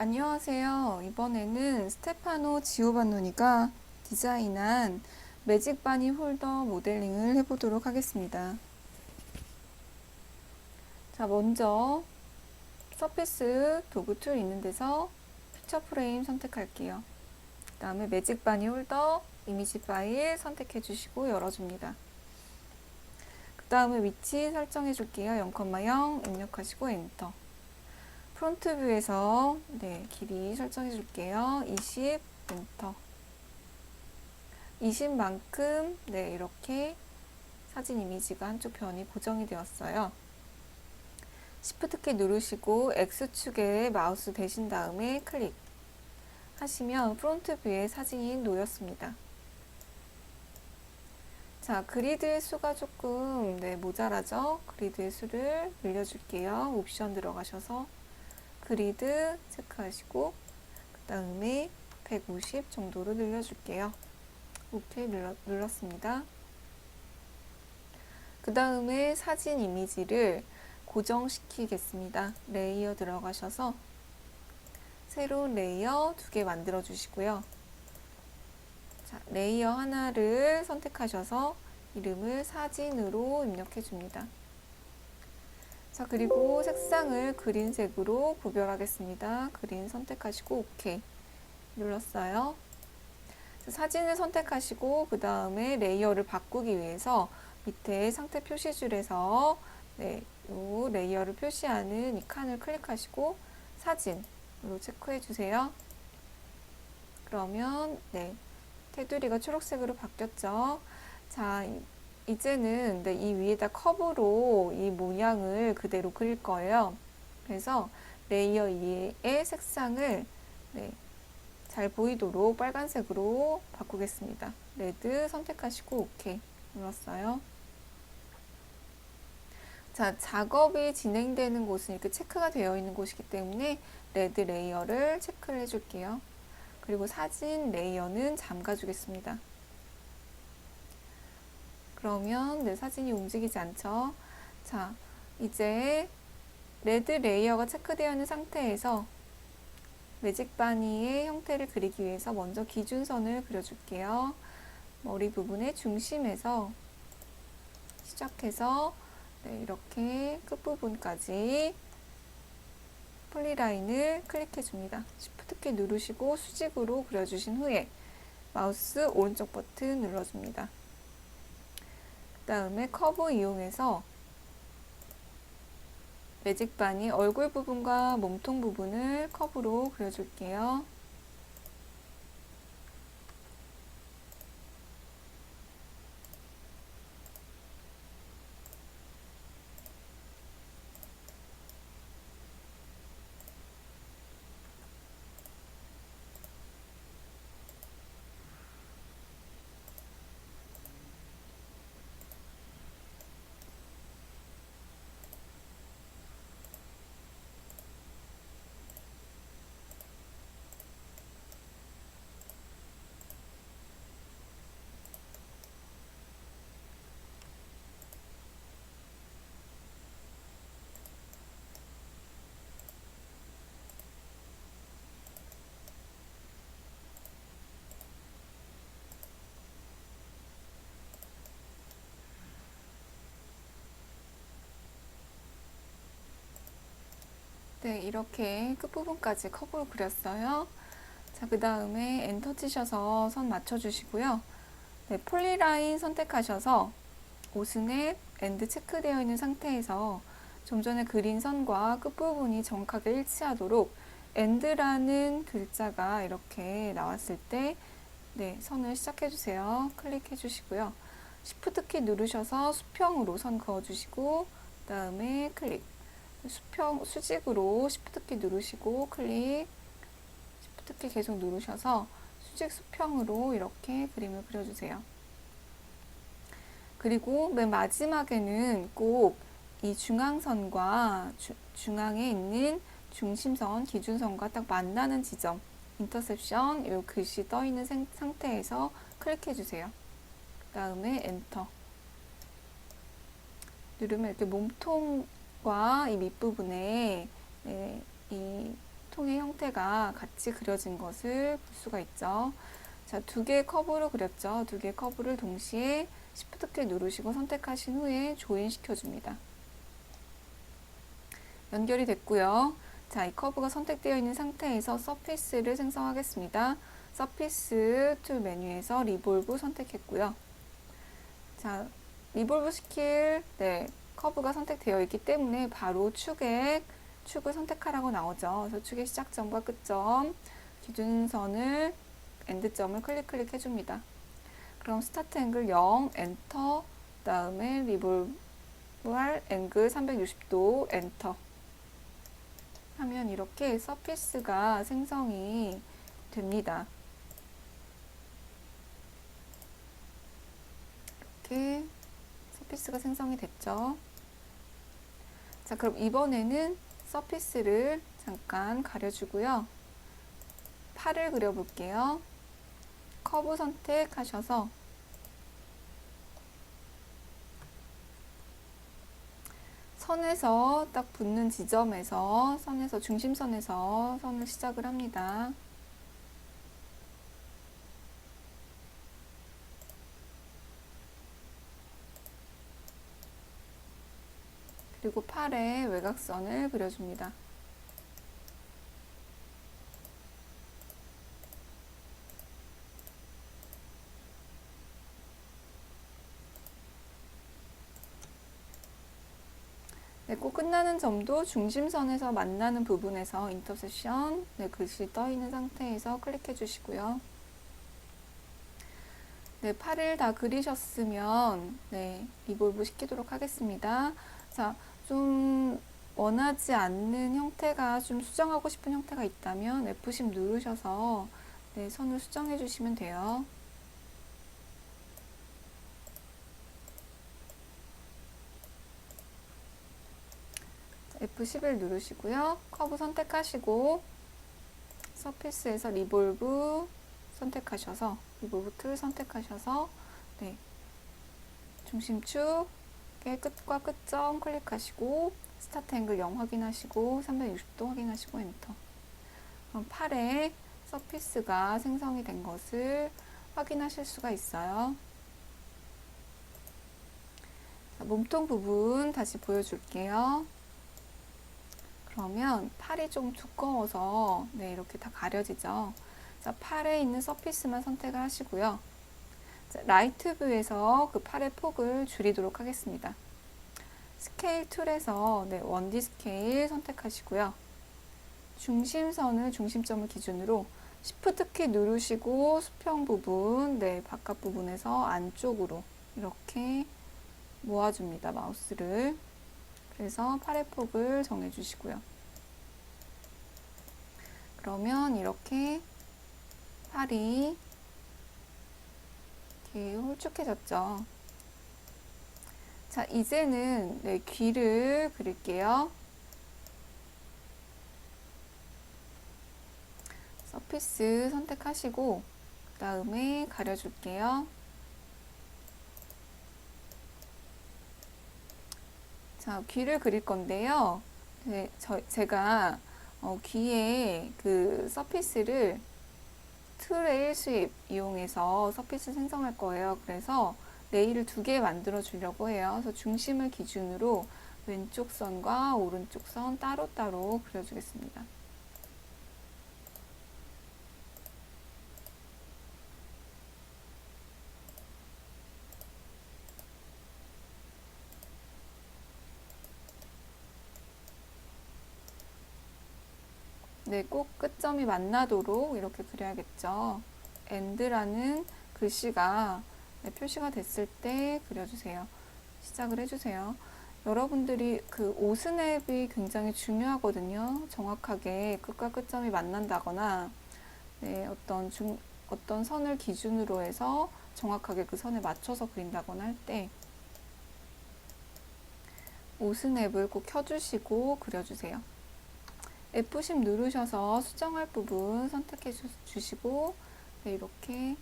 안녕하세요. 이번에는 스테파노 지오반노니가 디자인한 매직 바니 홀더 모델링을 해보도록 하겠습니다. 자, 먼저 서페스 도구 툴 있는 데서 피처 프레임 선택할게요. 그 다음에 매직 바니 홀더 이미지 파일 선택해 주시고 열어줍니다. 그 다음에 위치 설정해 줄게요. 0,0 입력하시고 엔터. 프론트 뷰에서 길이 설정해 줄게요. 20 엔터. 20만큼 이렇게 사진 이미지가 한쪽 편이 고정이 되었어요. Shift 키 누르시고 X축에 마우스 대신 다음에 클릭 하시면 프론트 뷰에 사진이 놓였습니다. 자, 그리드의 수가 조금 모자라죠? 그리드의 수를 늘려줄게요. 옵션 들어가셔서 그리드 체크하시고 그 다음에 150 정도로 늘려줄게요. 오케이 눌렀습니다. 그 다음에 사진 이미지를 고정시키겠습니다. 레이어 들어가셔서 새로운 레이어 2개 만들어 주시고요. 자, 레이어 하나를 선택하셔서 이름을 사진으로 입력해 줍니다. 자, 그리고 색상을 그린색으로 구별하겠습니다. 그린 선택하시고 오케이 눌렀어요. 사진을 선택하시고 그 다음에 레이어를 바꾸기 위해서 밑에 상태 표시줄에서 이 레이어를 표시하는 이 칸을 클릭하시고 사진으로 체크해 주세요. 그러면 테두리가 초록색으로 바뀌었죠. 자, 이제는 이 위에다 컵으로 이 모양을 그대로 그릴 거예요. 그래서 레이어 2의 색상을 잘 보이도록 빨간색으로 바꾸겠습니다. 레드 선택하시고 오케이 눌렀어요. 자, 작업이 진행되는 곳은 이렇게 체크가 되어 있는 곳이기 때문에 레드 레이어를 체크를 해줄게요. 그리고 사진 레이어는 잠가 주겠습니다. 그러면 사진이 움직이지 않죠. 자, 이제 레드 레이어가 체크되어 있는 상태에서 매직 바니의 형태를 그리기 위해서 먼저 기준선을 그려줄게요. 머리 부분의 중심에서 시작해서 이렇게 끝부분까지 폴리라인을 클릭해 줍니다. Shift 키 누르시고 수직으로 그려주신 후에 마우스 오른쪽 버튼 눌러줍니다. 그 다음에 커브 이용해서 매직 바니 얼굴 부분과 몸통 부분을 커브로 그려줄게요. 이렇게 끝부분까지 커브로 그렸어요. 자, 그 다음에 엔터 치셔서 선 맞춰주시고요. 폴리라인 선택하셔서 오스넷 엔드 체크되어 있는 상태에서 좀 전에 그린 선과 끝부분이 정확하게 일치하도록 엔드라는 글자가 이렇게 나왔을 때 선을 시작해 주세요. 클릭해 주시고요. Shift 키 누르셔서 수평으로 선 그어 주시고 그 다음에 클릭 수직으로 Shift 키 누르시고 클릭 Shift 키 계속 누르셔서 수직 수평으로 이렇게 그림을 그려주세요. 그리고 맨 마지막에는 꼭 이 중앙선과 중앙에 있는 중심선, 기준선과 딱 만나는 지점, 인터셉션, 이 글씨 떠 있는 상태에서 클릭해 주세요. 그 다음에 엔터. 누르면 이렇게 몸통과 이 밑부분에 이 통의 형태가 같이 그려진 것을 볼 수가 있죠. 자, 두 개의 커브로 그렸죠. 두 개의 커브를 동시에 Shift 키 누르시고 선택하신 후에 조인시켜줍니다. 연결이 됐고요. 자, 이 커브가 선택되어 있는 상태에서 서피스를 생성하겠습니다. 서피스 툴 메뉴에서 리볼브 선택했고요. 자, 리볼브 스킬, 커브가 선택되어 있기 때문에 바로 축을 선택하라고 나오죠. 그래서 축의 시작점과 끝점, 기준선을, 엔드점을 클릭 해줍니다. 그럼 스타트 앵글 0, 엔터, 다음에 리볼브 할 앵글 360도, 엔터 하면 이렇게 서피스가 생성이 됩니다. 이렇게 서피스가 생성이 됐죠. 자, 그럼 이번에는 서피스를 잠깐 가려주고요. 팔을 그려볼게요. 커브 선택하셔서 선에서 딱 붙는 지점에서 중심선에서 선을 시작을 합니다. 그리고 팔에 외곽선을 그려줍니다. 꼭 끝나는 점도 중심선에서 만나는 부분에서 인터섹션 글씨 떠 있는 상태에서 클릭해 주시고요. 팔을 다 그리셨으면 리볼브 시키도록 하겠습니다. 자, 좀 원하지 않는 형태가, 좀 수정하고 싶은 형태가 있다면 F10 누르셔서 선을 수정해 주시면 돼요. F11 누르시고요. 커브 선택하시고 서피스에서 리볼브 선택하셔서 리볼브 툴 선택하셔서 중심축의 끝과 끝점 클릭하시고 스타트 앵글 0 확인하시고 360도 확인하시고 엔터. 그럼 팔에 서피스가 생성이 된 것을 확인하실 수가 있어요. 자, 몸통 부분 다시 보여줄게요. 그러면 팔이 좀 두꺼워서 이렇게 다 가려지죠. 자, 팔에 있는 서피스만 선택을 하시고요. 자, 라이트 뷰에서 그 팔의 폭을 줄이도록 하겠습니다. 스케일 툴에서 1D 스케일 선택하시고요. 중심점을 기준으로 Shift 키 누르시고 수평 부분, 바깥 부분에서 안쪽으로 이렇게 모아줍니다. 마우스를. 그래서 팔의 폭을 정해주시고요. 그러면 이렇게 팔이 이렇게 홀쭉해졌죠. 자, 이제는 귀를 그릴게요. 서피스 선택하시고 그 다음에 가려줄게요. 자, 귀를 그릴 건데요. 제가 귀에 그 서피스를 툴의 1수입 이용해서 서피스 생성할 거예요. 그래서 레일을 2개 만들어 주려고 해요. 그래서 중심을 기준으로 왼쪽 선과 오른쪽 선 따로따로 그려주겠습니다. 꼭 끝점이 만나도록 이렇게 그려야겠죠. end라는 글씨가 표시가 됐을 때 그려주세요. 시작을 해주세요. 여러분들이 그 오스냅이 굉장히 중요하거든요. 정확하게 끝과 끝점이 만난다거나 어떤 선을 기준으로 해서 정확하게 그 선에 맞춰서 그린다거나 할 때 오스냅을 꼭 켜주시고 그려주세요. F10 누르셔서 수정할 부분 선택해 주시고 이렇게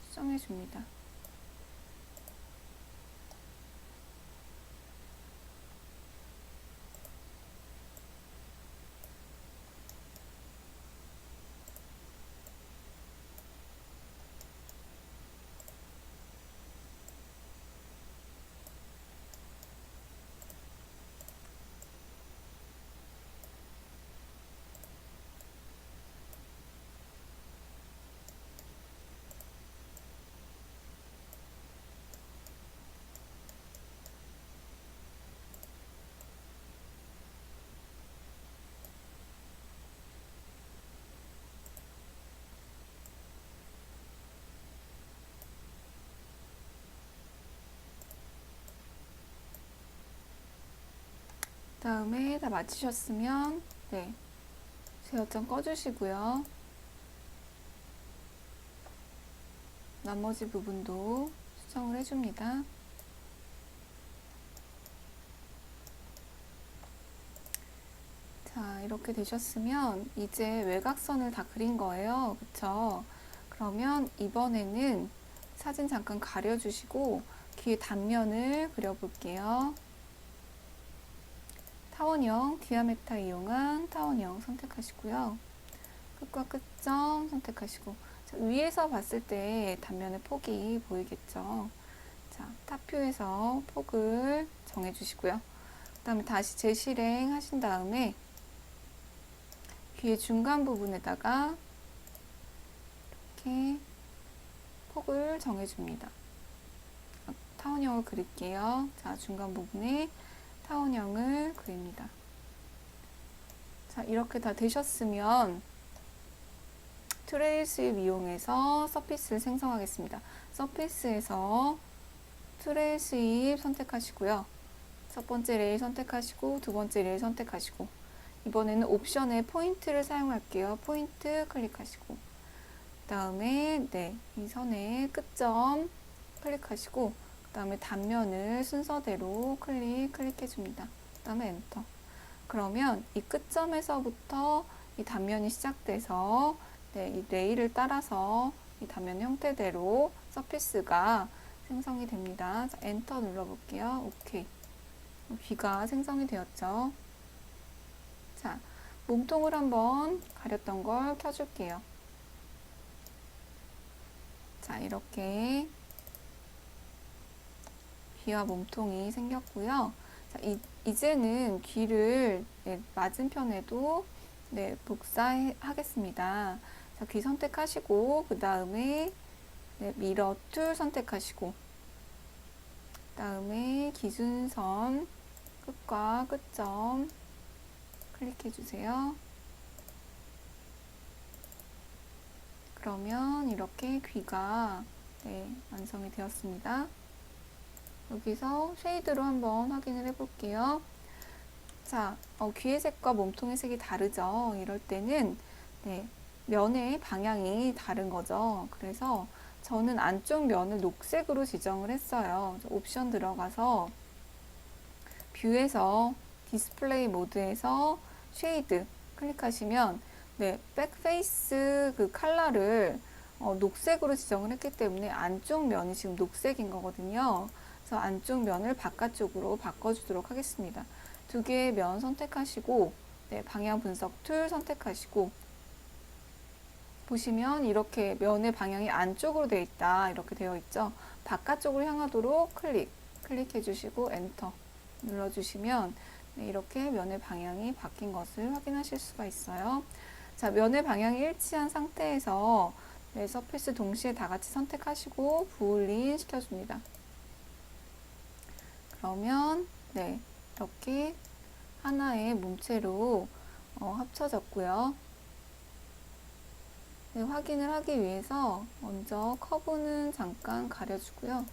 수정해 줍니다. 다음에 다 마치셨으면 네, 제어점 꺼주시고요. 나머지 부분도 수정을 해줍니다. 자, 이렇게 되셨으면 이제 외곽선을 다 그린 거예요. 그쵸? 그러면 이번에는 사진 잠깐 가려주시고 귀의 단면을 그려볼게요. 타원형, 디아메타 이용한 타원형 선택하시고요. 끝과 끝점 선택하시고, 자, 위에서 봤을 때 단면의 폭이 보이겠죠? 자, 탑뷰에서 폭을 정해주시고요. 그 다음에 다시 재실행 하신 다음에 귀의 중간 부분에다가 이렇게 폭을 정해줍니다. 타원형을 그릴게요. 자, 중간 부분에 타원형을 그립니다. 자, 이렇게 다 되셨으면 트레일 스윕 이용해서 서피스를 생성하겠습니다. 서피스에서 트레일 스윕 선택하시고요. 첫 번째 레일 선택하시고 두 번째 레일 선택하시고 이번에는 옵션에 포인트를 사용할게요. 포인트 클릭하시고 그 다음에 네, 이 선의 끝점 클릭하시고 그 다음에 단면을 순서대로 클릭해 줍니다. 그 다음에 엔터. 그러면 이 끝점에서부터 이 단면이 시작돼서 네, 이 레일을 따라서 이 단면 형태대로 서피스가 생성이 됩니다. 자, 엔터 눌러볼게요. 오케이. 귀가 생성이 되었죠. 자, 몸통을 한번 가렸던 걸 켜줄게요. 자, 이렇게 귀와 몸통이 생겼고요. 자, 이제는 귀를 네, 맞은편에도 네, 복사하겠습니다. 자, 귀 선택하시고 그 다음에 네, 미러 툴 선택하시고 그 다음에 기준선 끝과 끝점 클릭해 주세요. 그러면 이렇게 귀가 네, 완성이 되었습니다. 여기서 쉐이드로 한번 확인을 해볼게요. 자, 귀의 색과 몸통의 색이 다르죠. 이럴 때는 네, 면의 방향이 다른 거죠. 그래서 저는 안쪽 면을 녹색으로 지정을 했어요. 옵션 들어가서 뷰에서 디스플레이 모드에서 쉐이드 클릭하시면 네, 백페이스 그 컬러를 녹색으로 지정을 했기 때문에 안쪽 면이 지금 녹색인 거거든요. 그래서 안쪽 면을 바깥쪽으로 바꿔주도록 하겠습니다. 두 개의 면 선택하시고 네, 방향 분석 툴 선택하시고 보시면 이렇게 면의 방향이 안쪽으로 되어 있다. 이렇게 되어 있죠. 바깥쪽으로 향하도록 클릭해 주시고 엔터 눌러주시면 네, 이렇게 면의 방향이 바뀐 것을 확인하실 수가 있어요. 자, 면의 방향이 일치한 상태에서 네, 서페이스 동시에 다 같이 선택하시고 부울린 시켜줍니다. 그러면 네, 이렇게 하나의 몸체로 합쳐졌고요. 네, 확인을 하기 위해서 먼저 커브는 잠깐 가려주고요.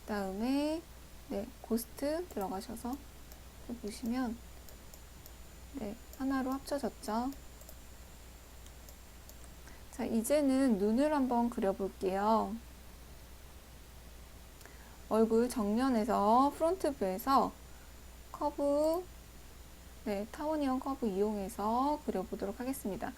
그 다음에 네, 고스트 들어가셔서 보시면 네, 하나로 합쳐졌죠. 자, 이제는 눈을 한번 그려볼게요. 얼굴 정면에서 프론트 뷰에서 커브 네, 타원형 커브 이용해서 그려보도록 하겠습니다.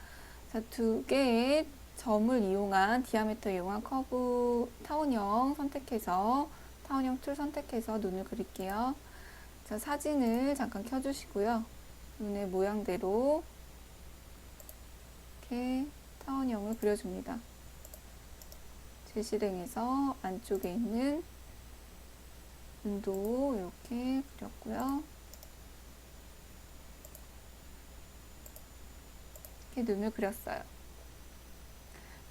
자, 두 개의 점을 이용한 디아메터 이용한 커브 타원형 선택해서 타원형 툴 선택해서 눈을 그릴게요. 자, 사진을 잠깐 켜주시고요. 눈의 모양대로 이렇게 타원형을 그려줍니다. 재실행해서 안쪽에 있는 눈도 이렇게 그렸고요. 이렇게 눈을 그렸어요.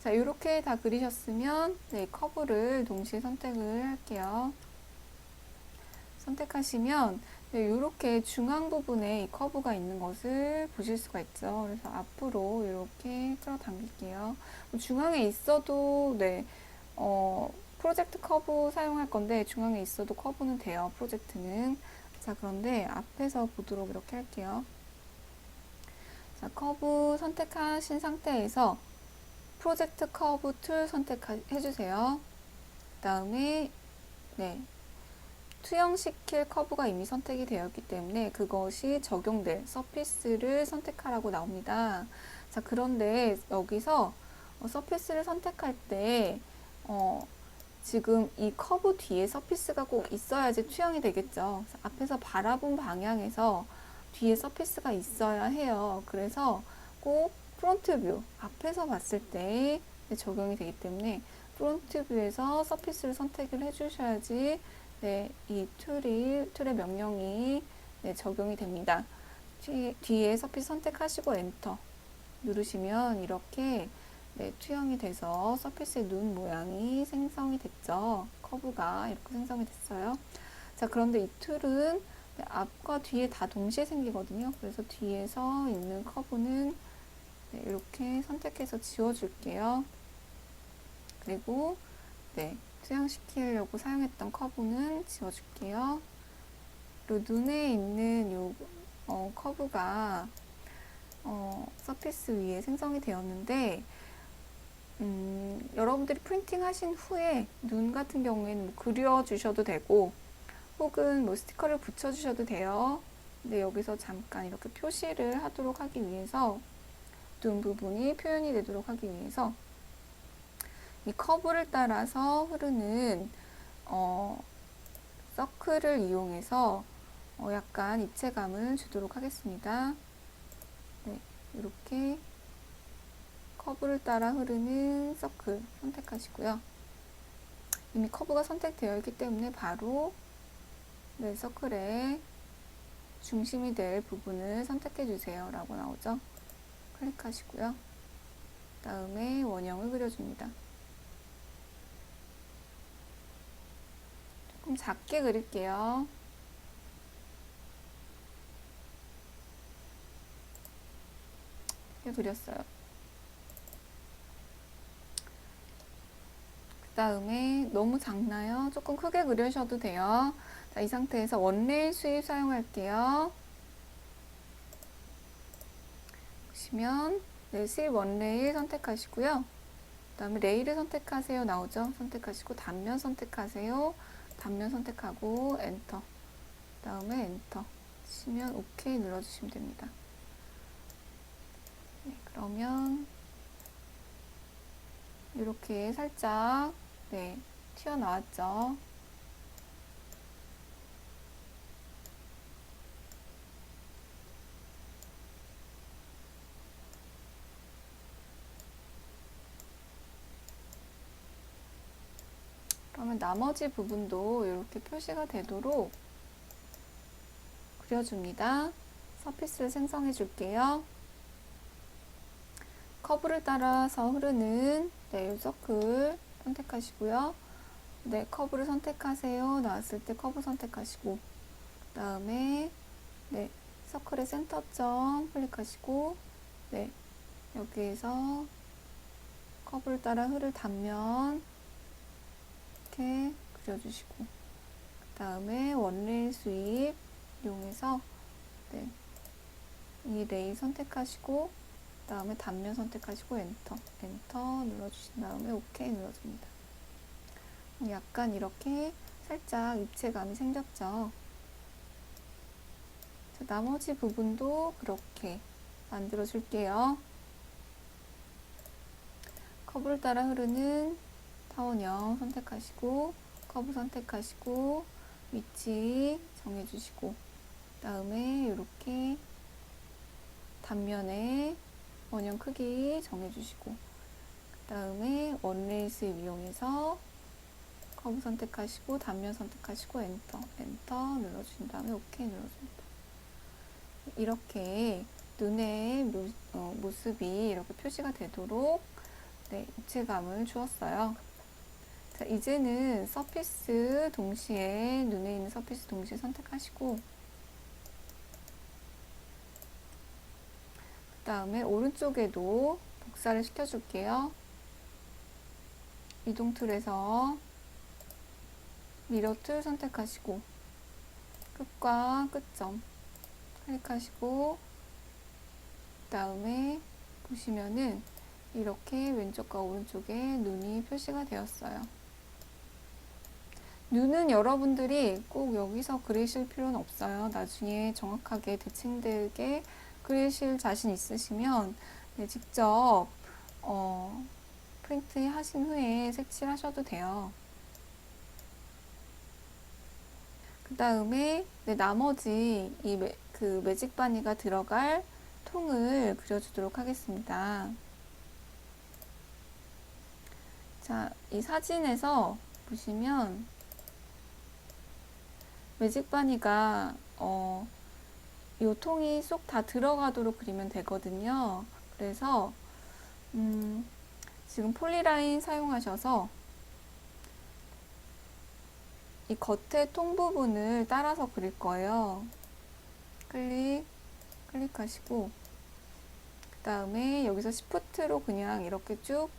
자, 이렇게 다 그리셨으면 네, 커브를 동시에 선택을 할게요. 선택하시면 네, 이렇게 중앙 부분에 이 커브가 있는 것을 보실 수가 있죠. 그래서 앞으로 이렇게 끌어당길게요. 중앙에 있어도 네, 프로젝트 커브 사용할 건데 중앙에 있어도 커브는 돼요. 프로젝트는 자, 그런데 앞에서 보도록 이렇게 할게요. 자, 커브 선택하신 상태에서 프로젝트 커브 툴 선택해주세요. 그 다음에 네, 투영시킬 커브가 이미 선택이 되었기 때문에 그것이 적용될 서피스를 선택하라고 나옵니다. 자, 그런데 여기서 서피스를 선택할 때 지금 이 커브 뒤에 서피스가 꼭 있어야지 투영이 되겠죠. 앞에서 바라본 방향에서 뒤에 서피스가 있어야 해요. 그래서 꼭 프론트 뷰, 앞에서 봤을 때 적용이 되기 때문에 프론트 뷰에서 서피스를 선택을 해주셔야지 네, 이 툴의 명령이 네, 적용이 됩니다. 뒤에 서피스 선택하시고 엔터 누르시면 이렇게 네, 투영이 돼서 서피스의 눈 모양이 생성이 됐죠. 커브가 이렇게 생성이 됐어요. 자, 그런데 이 툴은 네, 앞과 뒤에 다 동시에 생기거든요. 그래서 뒤에서 있는 커브는 네, 이렇게 선택해서 지워줄게요. 그리고 네, 투영시키려고 사용했던 커브는 지워줄게요. 그리고 눈에 있는 요 커브가 서피스 위에 생성이 되었는데 여러분들이 프린팅 하신 후에 눈 같은 경우에는 뭐 그려주셔도 되고 혹은 뭐 스티커를 붙여주셔도 돼요. 근데 여기서 잠깐 이렇게 표시를 하도록 하기 위해서 눈 부분이 표현이 되도록 하기 위해서 이 커브를 따라서 흐르는 서클을 이용해서 약간 입체감을 주도록 하겠습니다. 네, 이렇게 커브를 따라 흐르는 서클 선택하시고요. 이미 커브가 선택되어 있기 때문에 바로 네, 서클의 중심이 될 부분을 선택해 주세요 라고 나오죠. 클릭하시고요. 그 다음에 원형을 그려줍니다. 조금 작게 그릴게요. 이렇게 그렸어요. 그 다음에 너무 작나요? 조금 크게 그리셔도 돼요. 자, 이 상태에서 원레일 수입 사용할게요. 보시면 네, 수입 원레일 선택하시고요. 그 다음에 레일을 선택하세요 나오죠. 선택하시고 단면 선택하세요. 단면 선택하고 엔터. 그 다음에 엔터 치면 OK 눌러주시면 됩니다. 네, 그러면 이렇게 살짝 네, 튀어나왔죠. 그러면 나머지 부분도 이렇게 표시가 되도록 그려줍니다. 서피스를 생성해 줄게요. 커브를 따라서 흐르는 네, 서클 선택하시고요. 네, 커브를 선택하세요. 나왔을 때 커브 선택하시고 그 다음에 네, 서클의 센터점 클릭하시고 네, 여기에서 커브를 따라 흐를 단면 이렇게 그려주시고 그 다음에 원레일 수입 이용해서 네, 이 레일 선택하시고 그 다음에 단면 선택하시고 엔터 눌러주신 다음에 OK 눌러줍니다. 약간 이렇게 살짝 입체감이 생겼죠. 자, 나머지 부분도 그렇게 만들어 줄게요. 커브를 따라 흐르는 타원형 선택하시고 커브 선택하시고 위치 정해주시고 그 다음에 이렇게 단면에 원형 크기 정해주시고 그 다음에 원레일 수입 이용해서 커브 선택하시고 단면 선택하시고 엔터 눌러주신 다음에 OK 눌러줍니다. 이렇게 눈의 모습이 이렇게 표시가 되도록 네, 입체감을 주었어요. 자, 이제는 서피스 동시에 눈에 있는 서피스 동시에 선택하시고 그 다음에 오른쪽에도 복사를 시켜줄게요. 이동 툴에서 미러 툴 선택하시고 끝과 끝점 클릭하시고, 그 다음에 보시면은 이렇게 왼쪽과 오른쪽에 눈이 표시가 되었어요. 눈은 여러분들이 꼭 여기서 그리실 필요는 없어요. 나중에 정확하게 대칭되게 그리실 자신 있으시면 네, 직접 프린트 하신 후에 색칠하셔도 돼요. 그 다음에 네, 나머지 그 매직 바니가 들어갈 통을 그려주도록 하겠습니다. 자, 이 사진에서 보시면 매직 바니가 이 통이 쏙 다 들어가도록 그리면 되거든요. 그래서 지금 폴리라인 사용하셔서 이 겉에 통 부분을 따라서 그릴 거예요. 클릭하시고, 그 다음에 여기서 시프트로 그냥 이렇게 쭉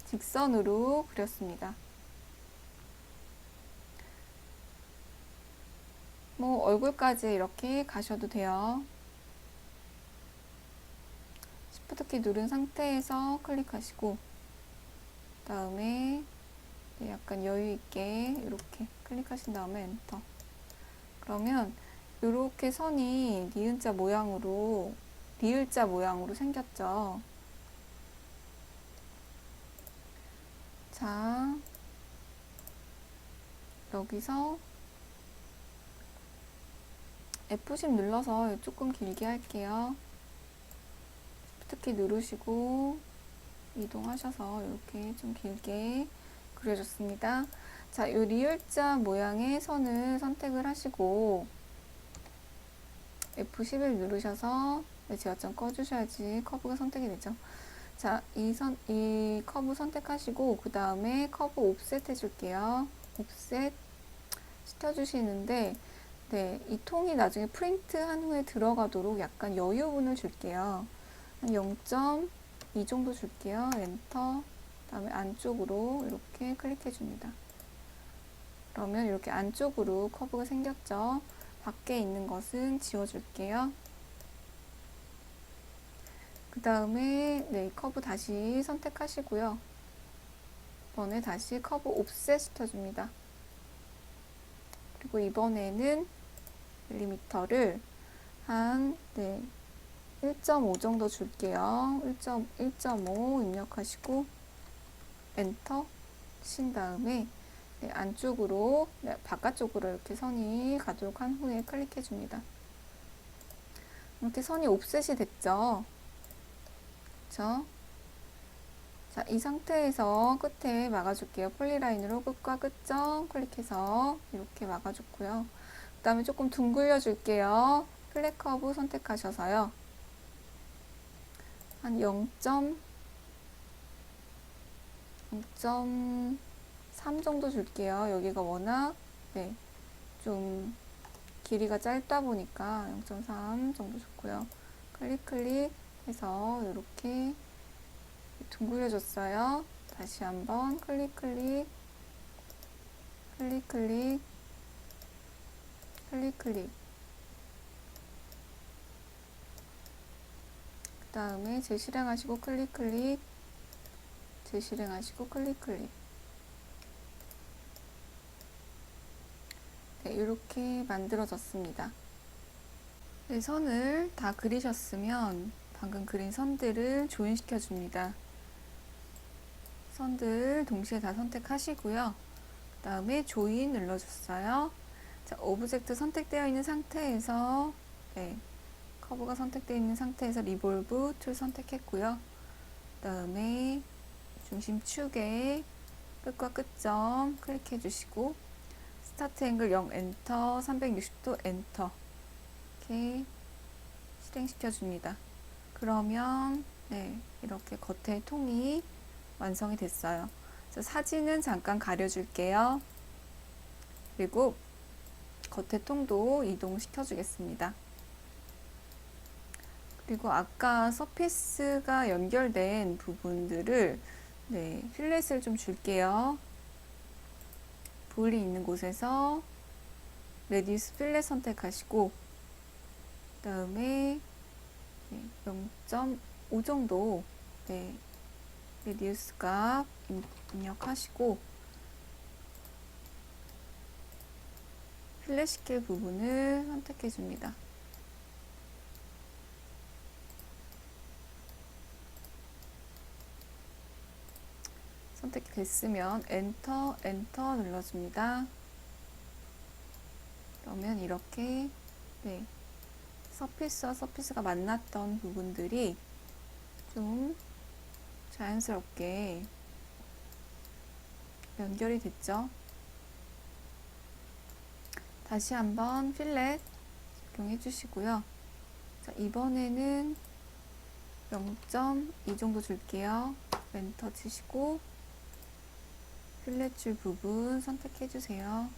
직선으로 그렸습니다. 뭐 얼굴까지 이렇게 가셔도 돼요. 시프트 키 누른 상태에서 클릭하시고, 그 다음에 약간 여유 있게 이렇게 클릭하신 다음에 엔터. 그러면 이렇게 선이 니은자 모양으로, 리을자 모양으로 생겼죠. 자, 여기서 F10 눌러서 조금 길게 할게요. 시프트키 누르시고 이동하셔서 이렇게 좀 길게 그려줬습니다. 자, 이 리을자 모양의 선을 선택을 하시고 F11 누르셔서 지화점 꺼주셔야지 커브가 선택이 되죠. 자, 이 커브 선택하시고 그 다음에 커브 옵셋 해줄게요. 옵셋 시켜주시는데 네, 이 통이 나중에 프린트 한 후에 들어가도록 약간 여유분을 줄게요. 한 0.2 정도 줄게요. 엔터. 그 다음에 안쪽으로 이렇게 클릭해 줍니다. 그러면 이렇게 안쪽으로 커브가 생겼죠. 밖에 있는 것은 지워줄게요. 그 다음에 네, 커브 다시 선택하시고요. 이번에 다시 커브 옵셋 시켜줍니다. 그리고 이번에는 밀리미터를 한 1.5 정도 줄게요. 1.5 입력하시고 엔터 친 다음에 안쪽으로 바깥쪽으로 이렇게 선이 가도록 한 후에 클릭해 줍니다. 이렇게 선이 옵셋이 됐죠. 그렇죠? 자, 이 상태에서 끝에 막아줄게요. 폴리라인으로 끝과 끝점 클릭해서 이렇게 막아줬고요. 그 다음에 조금 둥글려 줄게요. 플랫 커브 선택하셔서요. 한 0.3 정도 줄게요. 여기가 워낙 좀 길이가 짧다 보니까 0.3 정도 좋고요. 클릭해서 이렇게 둥글려 줬어요. 다시 한번 클릭 그 다음에 재실행하시고 재실행하시고 네, 이렇게 만들어졌습니다. 네, 선을 다 그리셨으면 방금 그린 선들을 조인시켜 줍니다. 선들 동시에 다 선택하시고요. 그 다음에 조인 눌러줬어요. 자, 오브젝트 선택되어 있는 상태에서 커브가 선택되어 있는 상태에서 리볼브 툴 선택했고요. 그 다음에 중심축에 끝과 끝점 클릭해 주시고 스타트 앵글 0 엔터 360도 엔터 이렇게 실행시켜 줍니다. 그러면 이렇게 겉에 통이 완성이 됐어요. 사진은 잠깐 가려줄게요. 그리고 겉에 통도 이동시켜 주겠습니다. 그리고 아까 서피스가 연결된 부분들을 필렛을 좀 줄게요. 볼이 있는 곳에서 레디우스 필렛 선택하시고 그 다음에 0.5 정도 레디우스 값 입력하시고 필렛 시킬 부분을 선택해 줍니다. 선택이 됐으면 엔터 눌러줍니다. 그러면 이렇게 서피스와 서피스가 만났던 부분들이 좀 자연스럽게 연결이 됐죠. 다시 한번 필렛 적용해 주시고요. 자, 이번에는 0.2 정도 줄게요. 엔터 치시고 필렛 줄 부분 선택해 주세요.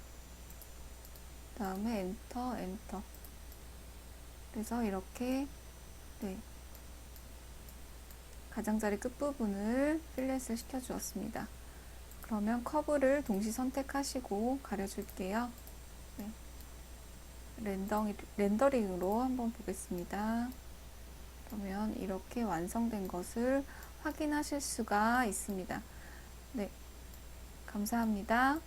다음에 엔터. 그래서 이렇게 가장자리 끝부분을 필렛을 시켜 주었습니다. 그러면 커브를 동시 선택하시고 가려줄게요. 렌더링으로 한번 보겠습니다. 그러면 이렇게 완성된 것을 확인하실 수가 있습니다. 네, 감사합니다.